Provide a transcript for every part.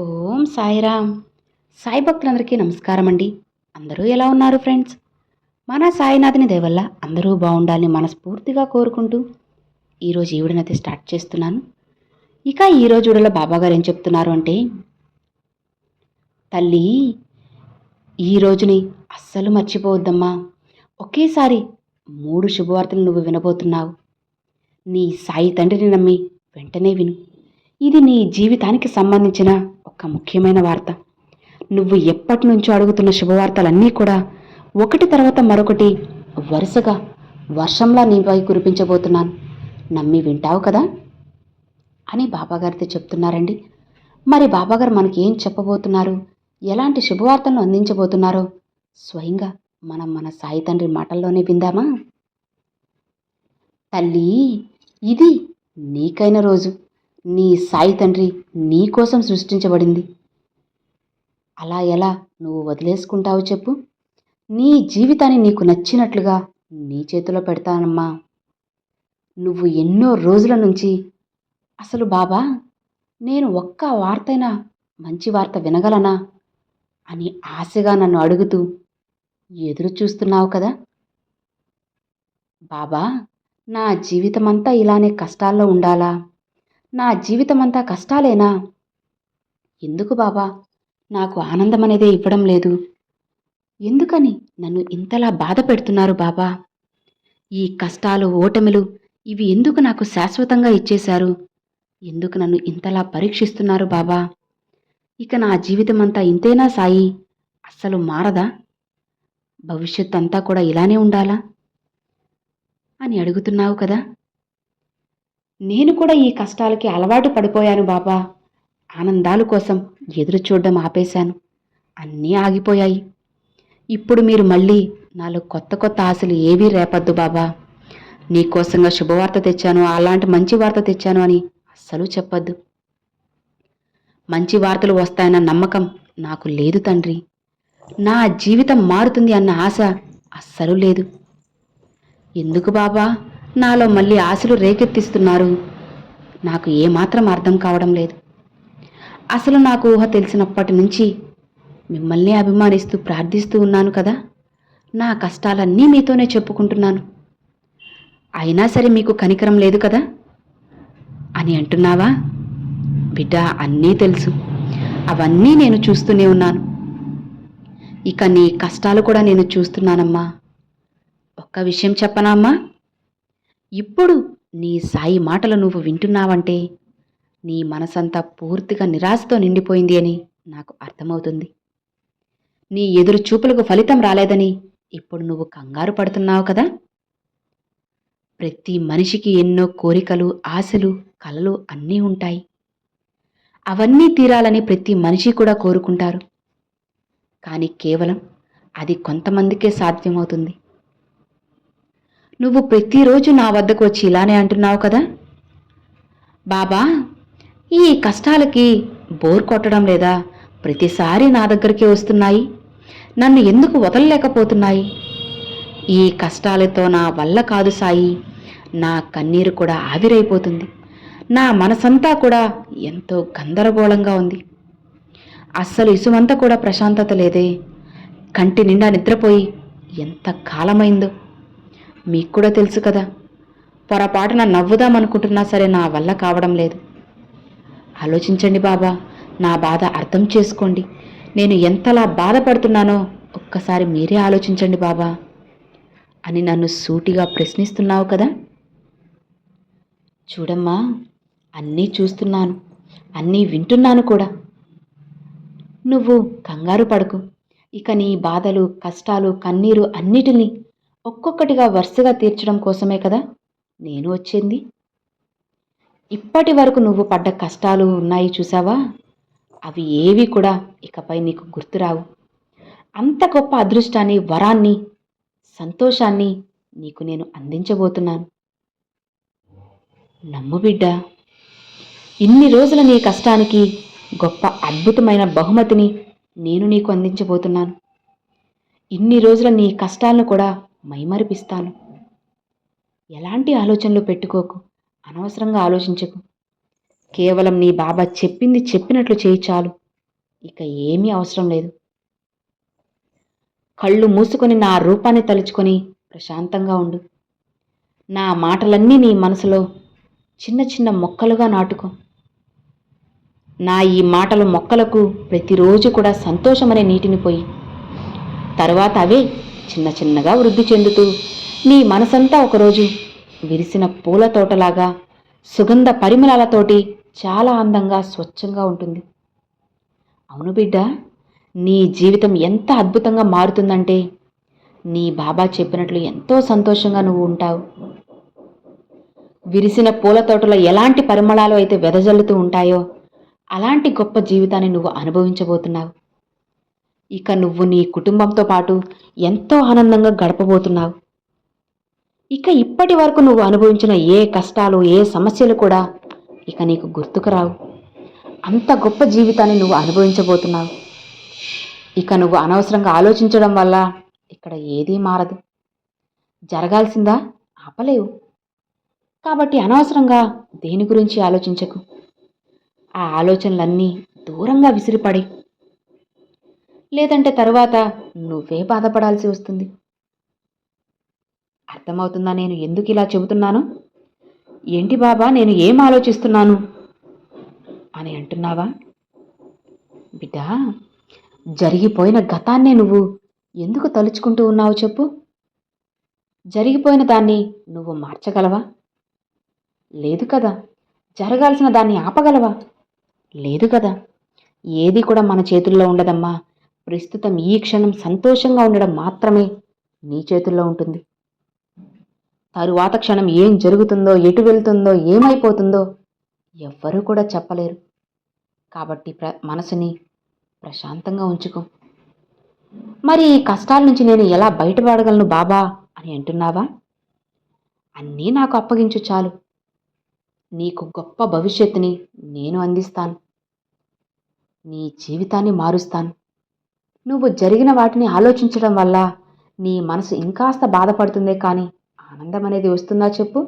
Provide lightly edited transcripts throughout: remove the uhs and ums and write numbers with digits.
ఓం సాయిరామ్. సాయి భక్తులందరికీ నమస్కారం అండి. అందరూ ఎలా ఉన్నారు ఫ్రెండ్స్? మన సాయినాథుని దయ వల్ల అందరూ బాగుండాలని మనస్ఫూర్తిగా కోరుకుంటూ ఈరోజు ఈ వీడియోనైతే స్టార్ట్ చేస్తున్నాను. ఇక ఈరోజు వీడియోలో బాబాగారు ఏం చెప్తున్నారు అంటే, తల్లి ఈ రోజుని అస్సలు మర్చిపోవద్దమ్మా. ఒకేసారి 3 శుభవార్తలు నువ్వు వినబోతున్నావు. నీ సాయి తండ్రిని నమ్మి వెంటనే విను. ఇది నీ జీవితానికి సంబంధించిన ఒక ముఖ్యమైన వార్త. నువ్వు ఎప్పటి నుంచో అడుగుతున్న శుభవార్తలన్నీ కూడా ఒకటి తర్వాత మరొకటి వరుసగా వర్షంలా నీపై కురిపించబోతున్నాను. నమ్మి వింటావు కదా అని బాబాగారితో చెప్తున్నారండి. మరి బాబాగారు మనకి ఏం చెప్పబోతున్నారు, ఎలాంటి శుభవార్తలను అందించబోతున్నారో స్వయంగా మన సాయి తండ్రి మాటల్లోనే విందామా? తల్లి, ఇది నీకైన రోజు. నీ సాయి తండ్రి నీ కోసం సృష్టించబడింది. అలా ఎలా నువ్వు వదిలేసుకుంటావు చెప్పు? నీ జీవితాన్ని నీకు నచ్చినట్లుగా నీ చేతిలో పెడతానమ్మా. నువ్వు ఎన్నో రోజుల నుంచి అసలు బాబా నేను ఒక్క వార్తైనా మంచి వార్త వినగలనా అని ఆశగా నన్ను అడుగుతూ ఎదురు చూస్తున్నావు కదా. బాబా, నా జీవితమంతా ఇలానే కష్టాల్లో ఉండాలా? నా జీవితమంతా కష్టాలేనా? ఎందుకు బాబా నాకు ఆనందం అనేదే ఇవ్వడం లేదు? ఎందుకని నన్ను ఇంతలా బాధ పెడుతున్నారు బాబా? ఈ కష్టాలు, ఓటమిలు ఇవి ఎందుకు నాకు శాశ్వతంగా ఇచ్చేశారు? ఎందుకు నన్ను ఇంతలా పరీక్షిస్తున్నారు బాబా? ఇక నా జీవితం అంతా ఇంతేనా సాయి? అస్సలు మారదా? భవిష్యత్తు అంతా కూడా ఇలానే ఉండాలా అని అడుగుతున్నావు కదా. నేను కూడా ఈ కష్టాలకి అలవాటు పడిపోయాను బాబా. ఆనందాల కోసం ఎదురు చూడడం ఆపేశాను. అన్నీ ఆగిపోయాయి. ఇప్పుడు మీరు మళ్ళీ నాలో కొత్త కొత్త ఆశలు ఏవీ రేపద్దు బాబా. నీకోసంగా శుభవార్త తెచ్చాను, అలాంటి మంచి వార్త తెచ్చాను అని అస్సలు చెప్పద్దు. మంచి వార్తలు వస్తాయన్న నమ్మకం నాకు లేదు తండ్రి. నా జీవితం మారుతుంది అన్న ఆశ అస్సలు లేదు. ఎందుకు బాబా నాలో మళ్ళీ ఆశలు రేకెత్తిస్తున్నారు? నాకు ఏమాత్రం అర్థం కావడం లేదు. అసలు నాకు ఊహ తెలిసినప్పటి నుంచి మిమ్మల్ని అభిమానిస్తూ ప్రార్థిస్తూ ఉన్నాను కదా. నా కష్టాలన్నీ మీతోనే చెప్పుకుంటున్నాను. అయినా సరే మీకు కనికరం లేదు కదా అని అంటున్నావా? బిడ్డ, అన్నీ తెలుసు. అవన్నీ నేను చూస్తూనే ఉన్నాను. ఇక నీ కష్టాలు కూడా నేను చూస్తున్నానమ్మా. ఒక్క విషయం చెప్పనా అమ్మా? ఇప్పుడు నీ సాయి మాటలు నువ్వు వింటున్నావంటే నీ మనసంతా పూర్తిగా నిరాశతో నిండిపోయింది అని నాకు అర్థమవుతుంది. నీ ఎదురు చూపులకు ఫలితం రాలేదని ఇప్పుడు నువ్వు కంగారు పడుతున్నావు కదా. ప్రతి మనిషికి ఎన్నో కోరికలు, ఆశలు, కలలు అన్నీ ఉంటాయి. అవన్నీ తీరాలని ప్రతి మనిషి కూడా కోరుకుంటారు. కానీ కేవలం అది కొంతమందికే సాధ్యమవుతుంది. నువ్వు ప్రతిరోజు నా వద్దకు వచ్చి ఇలానే అంటున్నావు కదా, బాబా ఈ కష్టాలకి బోర్ కొట్టడం లేదా? ప్రతిసారి నా దగ్గరికి వస్తున్నాయి. నన్ను ఎందుకు వదలలేకపోతున్నాయి? ఈ కష్టాలతో నా వల్ల కాదు సాయి. నా కన్నీరు కూడా ఆవిరైపోతుంది. నా మనసంతా కూడా ఎంతో గందరగోళంగా ఉంది. అస్సలు ఇసుమంతా కూడా ప్రశాంతత లేదే. కంటి నిండా నిద్రపోయి ఎంత కాలమైందో మీకు కూడా తెలుసు కదా. పొరపాటున నవ్వుదామనుకుంటున్నా సరే నా వల్ల కావడం లేదు. ఆలోచించండి బాబా, నా బాధ అర్థం చేసుకోండి. నేను ఎంతలా బాధపడుతున్నానో ఒక్కసారి మీరే ఆలోచించండి బాబా అని నన్ను సూటిగా ప్రశ్నిస్తున్నావు కదా. చూడమ్మా, అన్నీ చూస్తున్నాను, అన్నీ వింటున్నాను కూడా. నువ్వు కంగారు పడకు. ఇక నీ బాధలు, కష్టాలు, కన్నీరు అన్నిటినీ ఒక్కొక్కటిగా వరుసగా తీర్చడం కోసమే కదా నేను వచ్చింది. ఇప్పటి వరకు నువ్వు పడ్డ కష్టాలు ఉన్నాయి చూసావా, అవి ఏవి కూడా ఇకపై నీకు గుర్తురావు. అంత గొప్ప అదృష్టాన్ని, వరాన్ని, సంతోషాన్ని నీకు నేను అందించబోతున్నాను. నమ్ము బిడ్డా. ఇన్ని రోజుల నీ కష్టానికి గొప్ప అద్భుతమైన బహుమతిని నేను నీకు అందించబోతున్నాను. ఇన్ని రోజుల నీ కష్టాలను కూడా మైమరిపిస్తాను. ఎలాంటి ఆలోచనలు పెట్టుకోకు, అనవసరంగా ఆలోచించకు. కేవలం నీ బాబా చెప్పింది చెప్పినట్లు చేయి చాలు ఇక ఏమీ అవసరం లేదు. కళ్ళు మూసుకొని నా రూపాన్ని తలుచుకొని ప్రశాంతంగా ఉండు. నా మాటలన్నీ నీ మనసులో చిన్న చిన్న మొక్కలుగా నాటుకో. నా ఈ మాటలు మొక్కలకు ప్రతిరోజు కూడా సంతోషమనే నీటిని పోయి, తరువాత అవే చిన్న చిన్నగా వృద్ధి చెందుతూ నీ మనసంతా ఒకరోజు విరిసిన పూల తోటలాగా సుగంధ పరిమళాలతోటి చాలా అందంగా స్వచ్ఛంగా ఉంటుంది. అవును బిడ్డ, నీ జీవితం ఎంత అద్భుతంగా మారుతుందంటే నీ బాబా చెప్పినట్లు ఎంతో సంతోషంగా నువ్వు ఉంటావు. విరిసిన పూల తోటలో ఎలాంటి పరిమళాలు అయితే వెదజల్లుతూ ఉంటాయో అలాంటి గొప్ప జీవితాన్ని నువ్వు అనుభవించబోతున్నావు. ఇక నువ్వు నీ కుటుంబంతో పాటు ఎంతో ఆనందంగా గడపబోతున్నావు. ఇక ఇప్పటి వరకు నువ్వు అనుభవించిన ఏ కష్టాలు, ఏ సమస్యలు కూడా ఇక నీకు గుర్తుకు రావు. అంత గొప్ప జీవితాన్ని నువ్వు అనుభవించబోతున్నావు. ఇక నువ్వు అనవసరంగా ఆలోచించడం వల్ల ఇక్కడ ఏదీ మారదు. జరగాల్సిందా ఆపలేవు. కాబట్టి అనవసరంగా దేని గురించి ఆలోచించకు. ఆ ఆలోచనలన్నీ దూరంగా విసిరిపడి, లేదంటే తరువాత నువ్వే బాధపడాల్సి వస్తుంది. అర్థమవుతుందా నేను ఎందుకు ఇలా చెబుతున్నాను? ఏంటి బాబా, నేను ఏం ఆలోచిస్తున్నాను అని అంటున్నావా? బిడ్డా, జరిగిపోయిన గతాన్నే నువ్వు ఎందుకు తలుచుకుంటూ ఉన్నావు చెప్పు? జరిగిపోయిన దాన్ని నువ్వు మార్చగలవా? లేదు కదా. జరగాల్సిన దాన్ని ఆపగలవా? లేదు కదా. ఏది కూడా మన చేతుల్లో ఉండదమ్మా. ప్రస్తుతం ఈ క్షణం సంతోషంగా ఉండడం మాత్రమే నీ చేతుల్లో ఉంటుంది. తరువాత క్షణం ఏం జరుగుతుందో, ఎటు వెళ్తుందో, ఏమైపోతుందో ఎవ్వరూ కూడా చెప్పలేరు. కాబట్టి మనసుని ప్రశాంతంగా ఉంచుకో. మరి ఈ కష్టాల నుంచి నేను ఎలా బయటపడగలను బాబా అని అంటున్నావా? అన్నీ నాకు అప్పగించు చాలు. నీకు గొప్ప భవిష్యత్తుని నేను అందిస్తాను. నీ జీవితాన్ని మారుస్తాను. నువ్వు జరిగిన వాటిని ఆలోచించడం వల్ల నీ మనసు ఇంకాస్త బాధపడుతుందే కానీ ఆనందం అనేది వస్తుందా చెప్పు?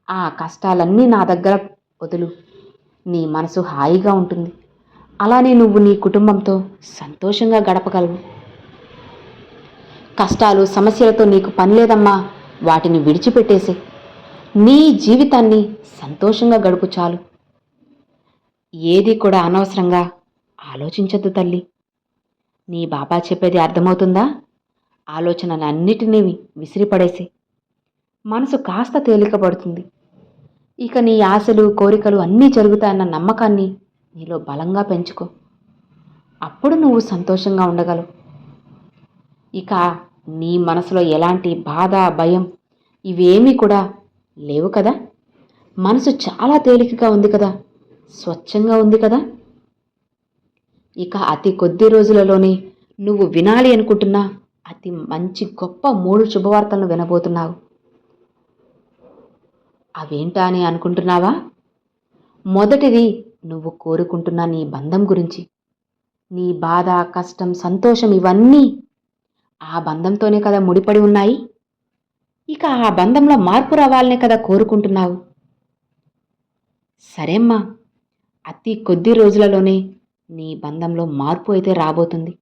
ఆ కష్టాలన్నీ నా దగ్గర వదులు. నీ మనసు హాయిగా ఉంటుంది. అలానే నువ్వు నీ కుటుంబంతో సంతోషంగా గడపగలవు. కష్టాలు, సమస్యలతో నీకు పని లేదమ్మా. వాటిని విడిచిపెట్టేసే నీ జీవితాన్ని సంతోషంగా గడుపు చాలు. ఏది కూడా అనవసరంగా ఆలోచించద్దు తల్లి. నీ బాబా చెప్పేది అర్థమవుతుందా? ఆలోచనలన్నిటినీ విసిరిపడేసి మనసు కాస్త తేలికపడుతుంది. ఇక నీ ఆశలు, కోరికలు అన్నీ జరుగుతాయన్న నమ్మకాన్ని నీలో బలంగా పెంచుకో. అప్పుడు నువ్వు సంతోషంగా ఉండగలవు. ఇక నీ మనసులో ఎలాంటి బాధ, భయం ఇవేమీ కూడా లేవు కదా. మనసు చాలా తేలికగా ఉంది కదా, స్వచ్ఛంగా ఉంది కదా. ఇక అతి కొద్ది రోజులలోనే నువ్వు వినాలి అనుకుంటున్న అతి మంచి గొప్ప 3 శుభవార్తలను వినబోతున్నావు. అవేంటా అని అనుకుంటున్నావా? మొదటిది, నువ్వు కోరుకుంటున్న నీ బంధం గురించి. నీ బాధ, కష్టం, సంతోషం ఇవన్నీ ఆ బంధంతోనే కదా ముడిపడి ఉన్నాయి. ఇక ఆ బంధంలో మార్పు రావాలనే కదా కోరుకుంటున్నావు. సరేమ్మా, అతి కొద్ది రోజులలోనే నీ బంధంలో మార్పు అయితే రాబోతుంది.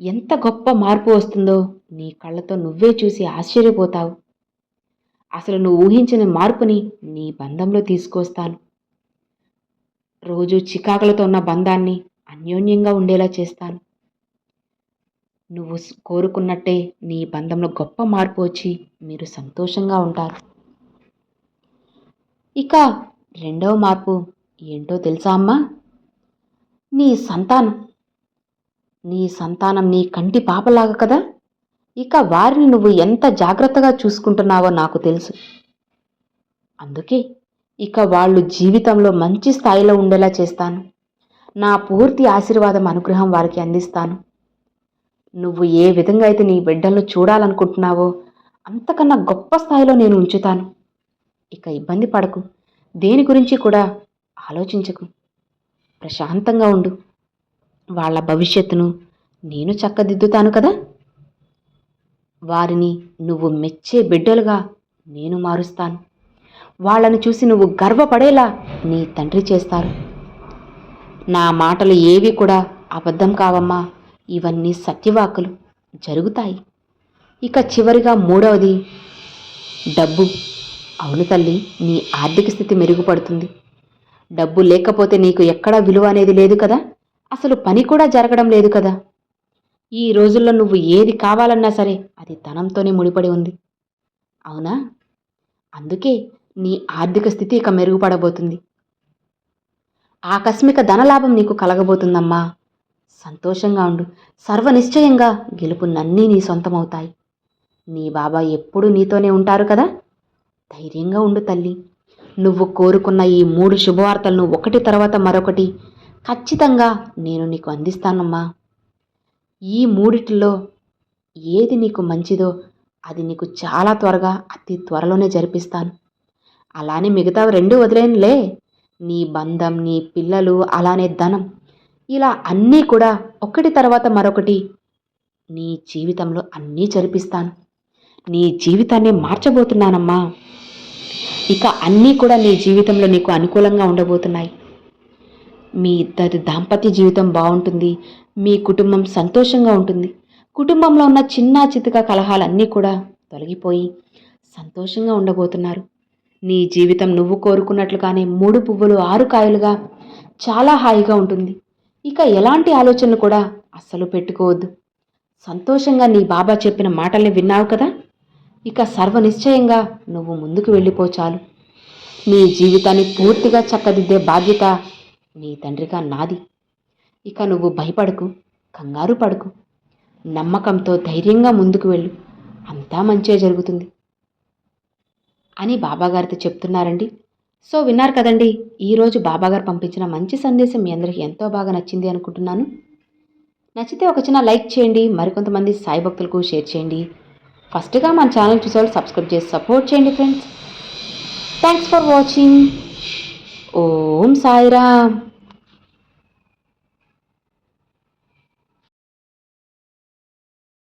ఎంత గొప్ప మార్పు వస్తుందో నీ కళ్ళతో నువ్వే చూసి ఆశ్చర్యపోతావు. అసలు నువ్వు ఊహించిన మార్పుని నీ బంధంలో తీసుకొస్తాను. రోజు చికాకులతో ఉన్న బంధాన్ని అన్యోన్యంగా ఉండేలా చేస్తాను. నువ్వు కోరుకున్నట్టే నీ బంధంలో గొప్ప మార్పు వచ్చి మీరు సంతోషంగా ఉంటారు. ఇక రెండవ మార్పు ఏంటో తెలుసా అమ్మా? నీ సంతానం నీ కంటి పాపలాగా కదా. ఇక వారిని నువ్వు ఎంత జాగ్రత్తగా చూసుకుంటున్నావో నాకు తెలుసు. అందుకే ఇక వాళ్ళు జీవితంలో మంచి స్థాయిలో ఉండేలా చేస్తాను. నా పూర్తి ఆశీర్వాదం, అనుగ్రహం వారికి అందిస్తాను. నువ్వు ఏ విధంగా అయితే నీ బిడ్డలను చూడాలనుకుంటున్నావో అంతకన్నా గొప్ప స్థాయిలో నేను ఉంచుతాను. ఇక ఇబ్బంది పడకు, దేని గురించి కూడా ఆలోచించకు, ప్రశాంతంగా ఉండు. వాళ్ళ భవిష్యత్తును నేను చక్కదిద్దుతాను కదా. వారిని నువ్వు మెచ్చే బిడ్డలుగా నేను మారుస్తాను. వాళ్ళను చూసి నువ్వు గర్వపడేలా నీ తండ్రి చేస్తారు. నా మాటలు ఏవి కూడా అబద్ధం కావమ్మా, ఇవన్నీ సత్యవాకులు, జరుగుతాయి. ఇక చివరిగా మూడవది డబ్బు. అవును తల్లి, నీ ఆర్థిక స్థితి మెరుగుపడుతుంది. డబ్బు లేకపోతే నీకు ఎక్కడా విలువ అనేది లేదు కదా, అసలు పని కూడా జరగడం లేదు కదా. ఈ రోజుల్లో నువ్వు ఏది కావాలన్నా సరే అది ధనంతోనే ముడిపడి ఉంది. అవునా? అందుకే నీ ఆర్థిక స్థితి ఇక మెరుగుపడబోతుంది. ఆకస్మిక ధనలాభం నీకు కలగబోతుందమ్మా. సంతోషంగా ఉండు. సర్వనిశ్చయంగా గెలుపునన్నీ నీ సొంతమవుతాయి. నీ బాబా ఎప్పుడూ నీతోనే ఉంటారు కదా. ధైర్యంగా ఉండు తల్లి. నువ్వు కోరుకున్న ఈ 3 శుభవార్తలను ఒకటి తర్వాత మరొకటి ఖచ్చితంగా నేను నీకు అందిస్తానమ్మా. ఈ మూడిటిలో ఏది నీకు మంచిదో అది నీకు చాలా త్వరగా, అతి త్వరలోనే జరిపిస్తాను. అలానే మిగతావి 2 వదిలేనులే. నీ బంధం, నీ పిల్లలు, అలానే ధనం, ఇలా అన్నీ కూడా ఒకటి తర్వాత మరొకటి నీ జీవితంలో అన్నీ జరిపిస్తాను. నీ జీవితాన్ని మార్చబోతున్నానమ్మా. ఇక అన్నీ కూడా నీ జీవితంలో నీకు అనుకూలంగా ఉండబోతున్నాయి. మీ ఇద్దరి దాంపత్య జీవితం బాగుంటుంది. మీ కుటుంబం సంతోషంగా ఉంటుంది. కుటుంబంలో ఉన్న చిన్న చితక కలహాలన్నీ కూడా తొలగిపోయి సంతోషంగా ఉండబోతున్నారు. నీ జీవితం నువ్వు కోరుకున్నట్లుగానే 3 పువ్వులు 6 కాయలుగా చాలా హాయిగా ఉంటుంది. ఇక ఎలాంటి ఆలోచనలు కూడా అస్సలు పెట్టుకోవద్దు. సంతోషంగా నీ బాబా చెప్పిన మాటల్ని విన్నావు కదా. ఇక సర్వనిశ్చయంగా నువ్వు ముందుకు వెళ్ళిపోచాలు. నీ జీవితాన్ని పూర్తిగా చక్కదిద్దే బాధ్యత నీ తండ్రిగా నాది. ఇక నువ్వు భయపడకు, కంగారు పడకు. నమ్మకంతో ధైర్యంగా ముందుకు వెళ్ళు. అంతా మంచే జరుగుతుంది అని బాబాగారితో చెప్తున్నారండి. సో విన్నారు కదండి, ఈరోజు బాబాగారు పంపించిన మంచి సందేశం మీ అందరికీ ఎంతో బాగా నచ్చింది అనుకుంటున్నాను. నచ్చితే ఒక చిన్న లైక్ చేయండి, మరికొంతమంది సాయి భక్తులకు షేర్ చేయండి. ఫస్ట్గా మన ఛానల్ చూసేవాళ్ళు సబ్స్క్రైబ్ చేసి సపోర్ట్ చేయండి friends. Thanks for watching. Om Sairam.